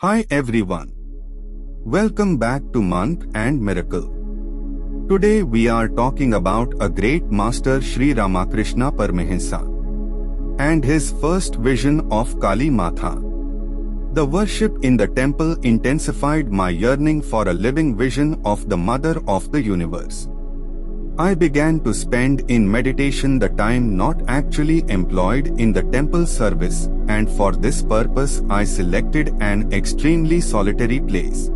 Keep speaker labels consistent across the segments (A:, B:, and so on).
A: Hi everyone. Welcome back to Month and Miracle. Today we are talking about a great master, Sri Ramakrishna Paramahansa, and his first vision of Kali Matha. The worship in the temple intensified my yearning for a living vision of the Mother of the Universe. I began to spend in meditation the time not actually employed in the temple service, and for this purpose I selected an extremely solitary place.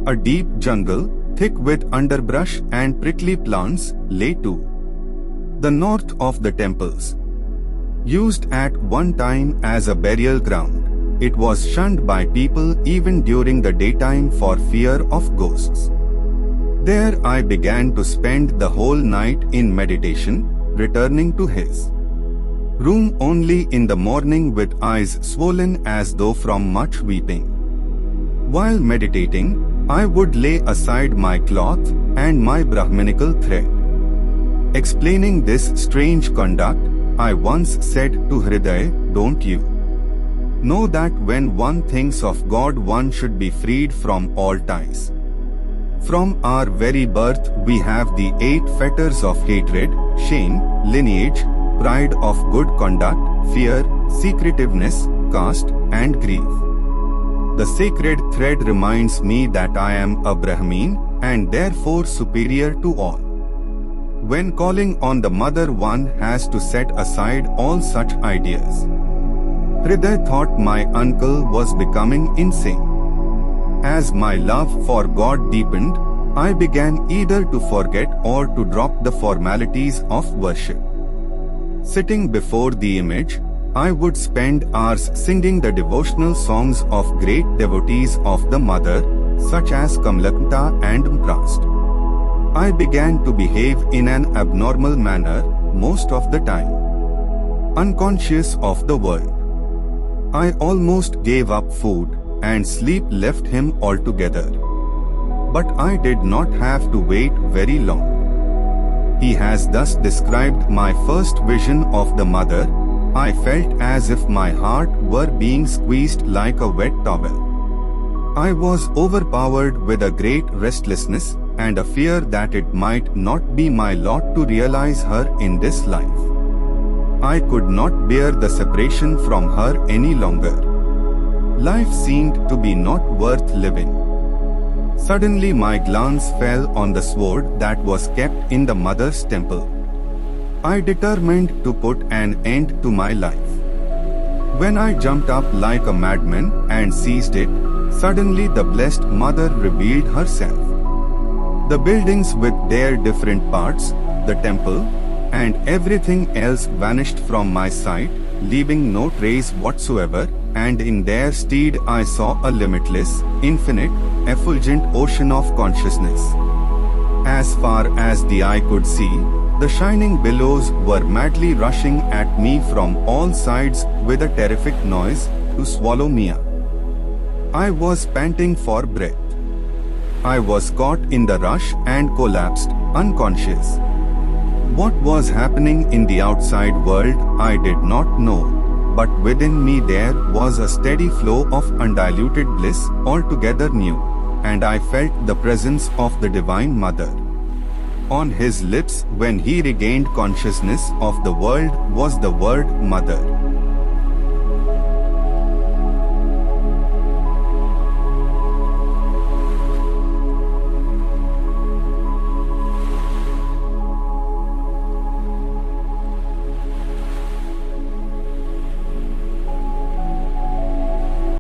A: A deep jungle, thick with underbrush and prickly plants, lay to the north of the temples. Used at one time as a burial ground, it was shunned by people even during the daytime for fear of ghosts. There I began to spend the whole night in meditation, returning to his room only in the morning with eyes swollen as though from much weeping. While meditating, I would lay aside my cloth and my Brahminical thread. Explaining this strange conduct, I once said to Hriday, "Don't you know that when one thinks of God one should be freed from all ties? From our very birth we have the 8 fetters of hatred, shame, lineage, pride of good conduct, fear, secretiveness, caste, and grief. The sacred thread reminds me that I am a Brahmin and therefore superior to all. When calling on the Mother one has to set aside all such ideas." Hriday thought my uncle was becoming insane. As my love for God deepened, I began either to forget or to drop the formalities of worship. Sitting before the image, I would spend hours singing the devotional songs of great devotees of the Mother, such as Kamalakanta and Mkrast. I began to behave in an abnormal manner most of the time, unconscious of the world. I almost gave up food, and sleep left him altogether. But I did not have to wait very long. He has thus described my first vision of the Mother. I felt as if my heart were being squeezed like a wet towel. I was overpowered with a great restlessness and a fear that it might not be my lot to realize her in this life. I could not bear the separation from her any longer. Life seemed to be not worth living. Suddenly my glance fell on the sword that was kept in the Mother's temple. I determined to put an end to my life. When I jumped up like a madman and seized it, suddenly the Blessed Mother revealed herself. The buildings with their different parts, the temple, and everything else vanished from my sight, leaving no trace whatsoever, and in their stead I saw a limitless, infinite, effulgent ocean of consciousness. As far as the eye could see, the shining billows were madly rushing at me from all sides with a terrific noise to swallow me up. I was panting for breath. I was caught in the rush and collapsed, unconscious. What was happening in the outside world I did not know, but within me there was a steady flow of undiluted bliss, altogether new, and I felt the presence of the Divine Mother. On his lips when he regained consciousness of the world was the word Mother.